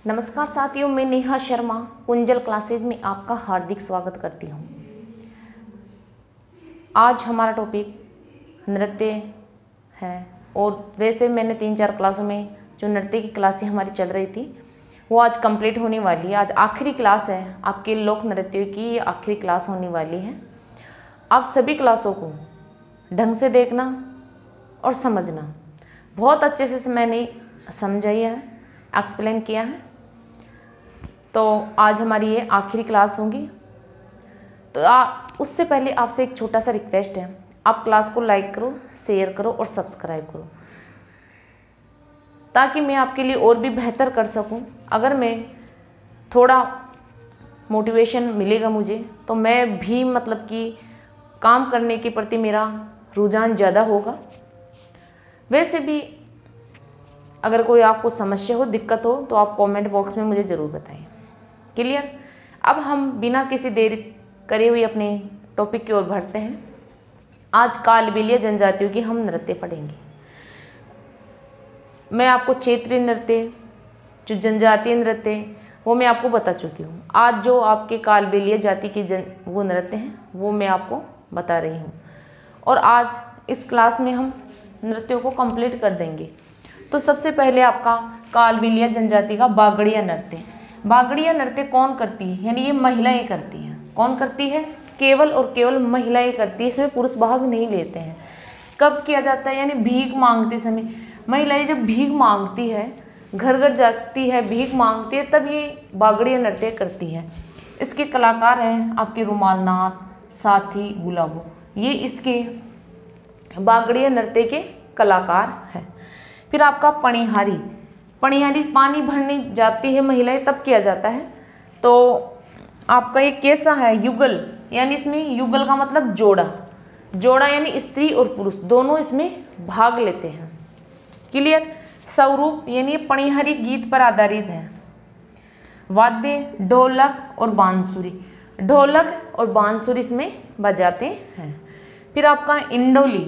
नमस्कार साथियों, मैं नेहा शर्मा कुंजल क्लासेज में आपका हार्दिक स्वागत करती हूँ। आज हमारा टॉपिक नृत्य है और वैसे मैंने 3-4 क्लासों में जो नृत्य की क्लासें हमारी चल रही थी वो आज कंप्लीट होने वाली है। आज आखिरी क्लास है, आपके लोक नृत्य की आखिरी क्लास होने वाली है। आप सभी क्लासों को ढंग से देखना और समझना। बहुत अच्छे से मैंने समझाई है, एक्सप्लेन किया है। तो आज हमारी ये आखिरी क्लास होगी। तो उससे पहले आपसे एक छोटा सा रिक्वेस्ट है, आप क्लास को लाइक करो, शेयर करो और सब्सक्राइब करो, ताकि मैं आपके लिए और भी बेहतर कर सकूं। अगर मैं थोड़ा मोटिवेशन मिलेगा मुझे, तो मैं भी मतलब कि काम करने के प्रति मेरा रुझान ज़्यादा होगा। वैसे भी अगर कोई आपको समस्या हो, दिक्कत हो, तो आप कमेंट बॉक्स में मुझे ज़रूर बताएं। क्लियर? अब हम बिना किसी देरी करे हुए अपने टॉपिक की ओर बढ़ते हैं। आज कालबेलिया जनजातियों की हम नृत्य पढ़ेंगे। मैं आपको क्षेत्रीय नृत्य, जो जनजातीय नृत्य, वो मैं आपको बता चुकी हूँ। आज जो आपके कालबेलिया जाति के वो नृत्य हैं वो मैं आपको बता रही हूँ, और आज इस क्लास में हम नृत्यों को कंप्लीट कर देंगे। तो सबसे पहले आपका कालबेलिया जनजाति का बागड़िया नृत्य। बागड़िया नृत्य कौन करती है? यानी ये महिलाएं करती हैं। कौन करती है? केवल और केवल महिलाएं करती है। इसमें पुरुष भाग नहीं लेते हैं। कब किया जाता है? यानी भीख मांगते समय। महिलाएं जब भीख मांगती है, घर घर जाती है, भीख मांगती है, तब ये बागड़िया नृत्य करती है। इसके कलाकार हैं आपके रुमालनाथ, साथी, गुलाबो। ये इसके बागड़िया नृत्य के कलाकार हैं। फिर आपका पणिहारी। पणिहारी पानी भरने जाती है महिलाएं, तब किया जाता है। तो आपका ये कैसा है? युगल, यानी इसमें युगल का मतलब जोड़ा। जोड़ा यानी स्त्री और पुरुष दोनों इसमें भाग लेते हैं। क्लियर? स्वरूप यानी पणिहारी गीत पर आधारित है। वाद्य ढोलक और बांसुरी। ढोलक और बांसुरी इसमें बजाते हैं। फिर आपका इंडोली,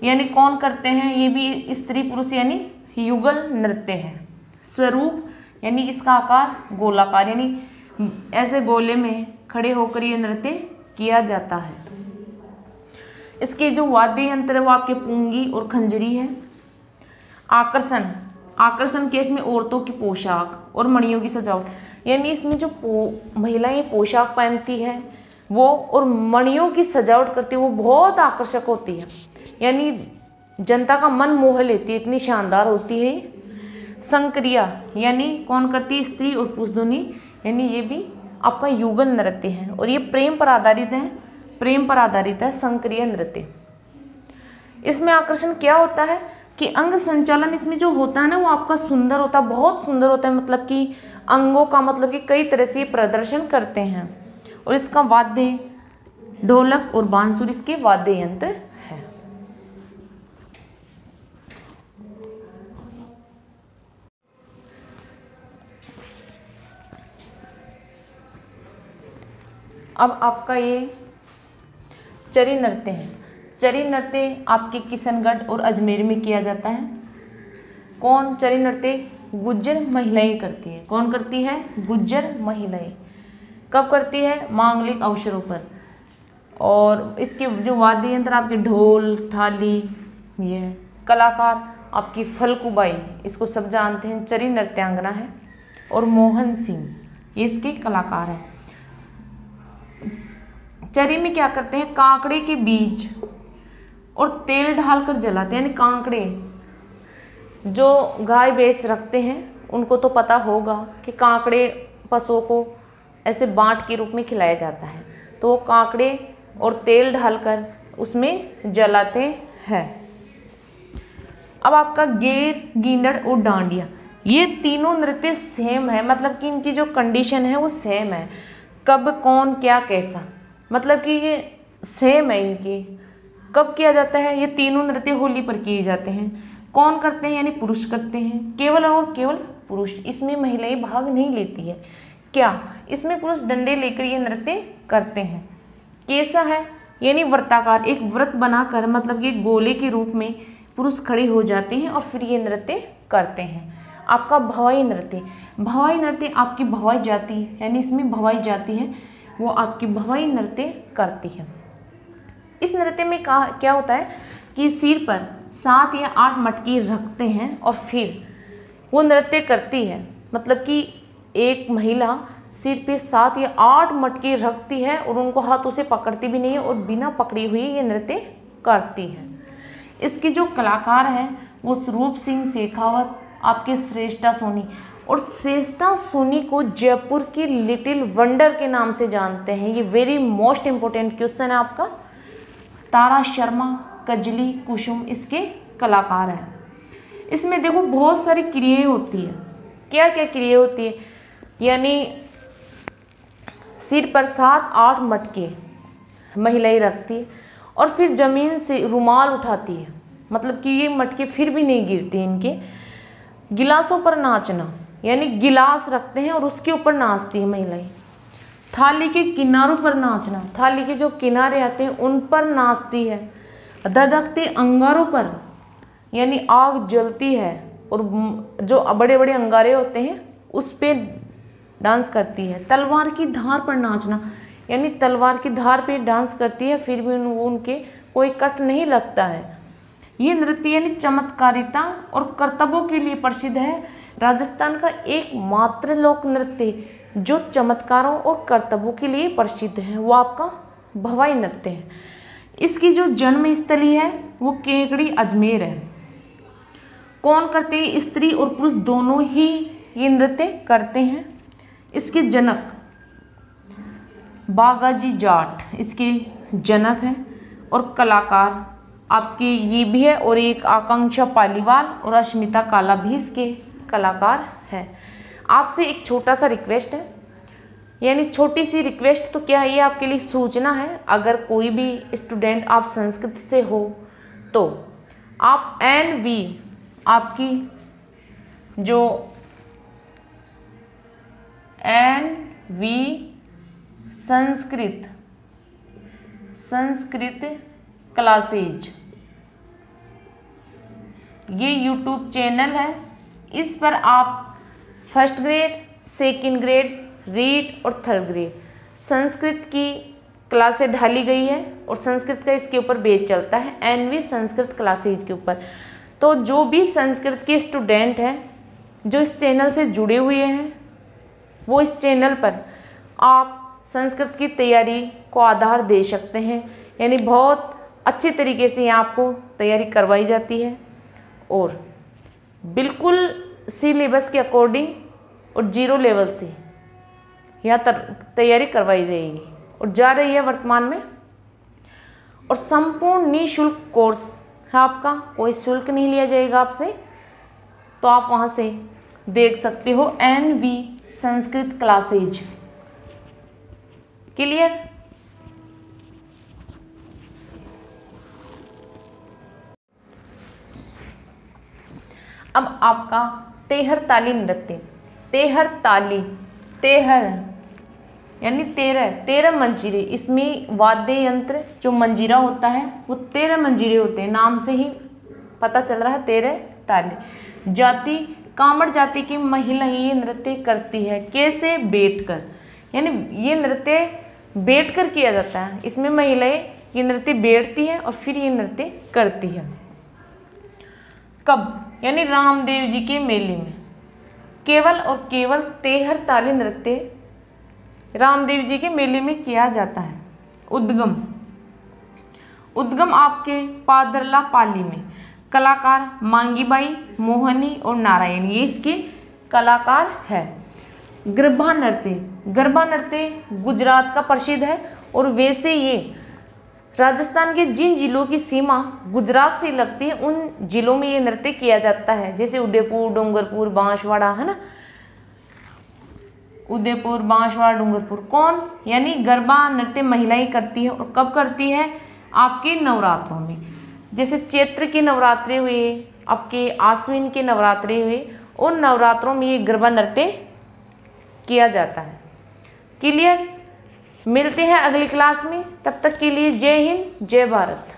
यानी कौन करते हैं? ये भी स्त्री पुरुष यानी युगल नृत्य है। स्वरूप यानी इसका आकार गोलाकार, यानी ऐसे गोले में खड़े होकर ये नृत्य किया जाता है। इसके जो वाद्य यंत्र है वो आपके पुंगी और खंजरी है। आकर्षण, आकर्षण के इसमें औरतों की पोशाक और मणियों की सजावट, यानी इसमें जो महिलाएं पोशाक पहनती है वो और मणियों की सजावट करती है, वो बहुत आकर्षक होती है। यानी जनता का मन मोह लेती है, इतनी शानदार होती है। संक्रिया यानी कौन करती है? स्त्री और पुरुष दोनों, यानी ये भी आपका युगल नृत्य है और ये प्रेम पर आधारित है। प्रेम पर आधारित है संक्रिया नृत्य। इसमें आकर्षण क्या होता है कि अंग संचालन इसमें जो होता है ना, वो आपका सुंदर होता है, बहुत सुंदर होता है। मतलब कि अंगों का मतलब कि कई तरह से प्रदर्शन करते हैं। और इसका वाद्य ढोलक और बांसुरी इसके वाद्य यंत्र है। अब आपका ये चरी नृत्य है। चरी नृत्य आपके किशनगढ़ और अजमेर में किया जाता है। कौन चरी नृत्य? गुज्जर महिलाएं करती है। कौन करती है? गुज्जर महिलाएं। कब करती है? मांगलिक अवसरों पर। और इसके जो वाद्य यंत्र आपके ढोल, थाली, ये कलाकार आपकी फलकुबाई, इसको सब जानते हैं, चरी नृत्यांगना है। और मोहन सिंह, ये इसके कलाकार हैं। चरी में क्या करते हैं? कांकड़े के बीज और तेल डालकर जलाते हैं। यानी कांकड़े, जो गाय भैंस रखते हैं उनको तो पता होगा कि कांकड़े पशुओं को ऐसे बांट के रूप में खिलाया जाता है, तो वो कांकड़े और तेल डालकर उसमें जलाते हैं। अब आपका गेर, गींदड़ और डांडिया, ये तीनों नृत्य सेम है। मतलब कि इनकी जो कंडीशन है वो सेम है। कब, कौन, क्या, कैसा, मतलब कि ये सेम है इनकी। कब किया जाता है? ये तीनों नृत्य होली पर किए जाते हैं। कौन करते हैं? यानी पुरुष करते हैं, केवल और केवल पुरुष। इसमें महिलाएं भाग नहीं लेती है। क्या? इसमें पुरुष डंडे लेकर ये नृत्य करते हैं। कैसा है? यानी वृत्ताकार, एक व्रत बनाकर, मतलब कि गोले के रूप में पुरुष खड़े हो जाते हैं और फिर ये नृत्य करते हैं। आपका भवाई नृत्य। भवाई नृत्य आपकी भवाई जाति यानी इसमें भवाई जाति है वो आपकी भवाई नृत्य करती है। इस नृत्य में क्या होता है कि सिर पर 7 या 8 मटके रखते हैं और फिर वो नृत्य करती है। मतलब कि एक महिला सिर पे 7 या 8 मटके रखती है और उनको हाथों से पकड़ती भी नहीं है और बिना पकड़ी हुई ये नृत्य करती है। इसके जो कलाकार हैं वो स्वरूप सिंह शेखावत, आपके श्रेष्ठा सोनी, और श्रेष्ठा सोनी को जयपुर की लिटिल वंडर के नाम से जानते हैं। ये वेरी मोस्ट इम्पोर्टेंट क्वेश्चन है आपका। तारा शर्मा, कजली, कुसुम इसके कलाकार हैं। इसमें देखो बहुत सारी क्रियाएं होती है। क्या क्या क्रिया होती है, यानी सिर पर 7-8 मटके महिलाएं रखती है और फिर ज़मीन से रुमाल उठाती है। मतलब कि ये मटके फिर भी नहीं गिरते इनके। गिलासों पर नाचना, यानी गिलास रखते हैं और उसके ऊपर नाचती है महिलाएं। थाली के किनारों पर नाचना, थाली के जो किनारे आते हैं उन पर नाचती है। धधकते अंगारों पर, यानी आग जलती है और जो बड़े बड़े अंगारे होते हैं उस पर डांस करती है। तलवार की धार पर नाचना, यानी तलवार की धार पे डांस करती है फिर भी उनके कोई कट नहीं लगता है। ये नृत्य यानी चमत्कारिता और करतबों के लिए प्रसिद्ध है। राजस्थान का एकमात्र लोक नृत्य जो चमत्कारों और करतबों के लिए प्रसिद्ध है वो आपका भवाई नृत्य है। इसकी जो जन्म स्थली है वो केकड़ी अजमेर है। कौन करते हैं, स्त्री और पुरुष दोनों ही ये नृत्य करते हैं। इसके जनक बागाजी जाट इसके जनक हैं और कलाकार आपके ये भी है, और एक आकांक्षा पालीवाल और अस्मिता काला भी इसके कलाकार हैं। आपसे एक छोटा सा रिक्वेस्ट है, यानी छोटी सी रिक्वेस्ट तो क्या है, ये आपके लिए सूचना है। अगर कोई भी स्टूडेंट आप संस्कृत से हो तो आप NV आपकी जो NV संस्कृत क्लासेज ये यूट्यूब चैनल है। इस पर आप 1st grade, 2nd grade, read और 3rd ग्रेड संस्कृत की क्लासें ढाली गई है और संस्कृत का इसके ऊपर बेच चलता है NV संस्कृत क्लासेज के ऊपर। तो जो भी संस्कृत के स्टूडेंट हैं जो इस चैनल से जुड़े हुए हैं वो इस चैनल पर आप संस्कृत की तैयारी को आधार दे सकते हैं। यानी बहुत अच्छे तरीके से यहाँ आपको तैयारी करवाई जाती है और बिल्कुल सिलेबस के अकॉर्डिंग और 0 लेवल से यहाँ तैयारी करवाई जाएगी और जा रही है वर्तमान में। और संपूर्ण निःशुल्क कोर्स है आपका, कोई शुल्क नहीं लिया जाएगा आपसे। तो आप वहाँ से देख सकते हो NV संस्कृत क्लासेज। क्लियर? अब आपका तेहर ताली नृत्य। तेहर ताली, तेहर यानी 13 मंजीरे। इसमें वाद्य यंत्र जो मंजीरा होता है वो 13 मंजीरे होते हैं, नाम से ही पता चल रहा है 13 ताली। जाति कामड़ जाति की महिला ये नृत्य करती है। कैसे? बैठकर, यानी ये नृत्य बैठकर किया जाता है। इसमें महिलाएं ये नृत्य बैठती है और फिर ये नृत्य करती है। कब? यानी रामदेव जी के मेले में केवल और केवल तेहर ताली नृत्य रामदेव जी के मेले में किया जाता है। उद्गम आपके पादरला पाली में। कलाकार मांगीबाई, मोहनी और नारायण ये इसके कलाकार है। गरबा नृत्य गुजरात का प्रसिद्ध है और वैसे ये राजस्थान के जिन जिलों की सीमा गुजरात से लगती है उन जिलों में ये नृत्य किया जाता है। जैसे उदयपुर, डूंगरपुर, बांसवाड़ा है ना, उदयपुर, बांसवाड़ा, डूंगरपुर। कौन? यानी गरबा नृत्य महिलाएं करती है। और कब करती है? आपके नवरात्रों में। जैसे चैत्र के नवरात्रे हुए, आपके आश्विन के नवरात्रे हुए, उन नवरात्रों में ये गरबा नृत्य किया जाता है। क्लियर? मिलते हैं अगली क्लास में, तब तक के लिए जय हिंद, जय भारत।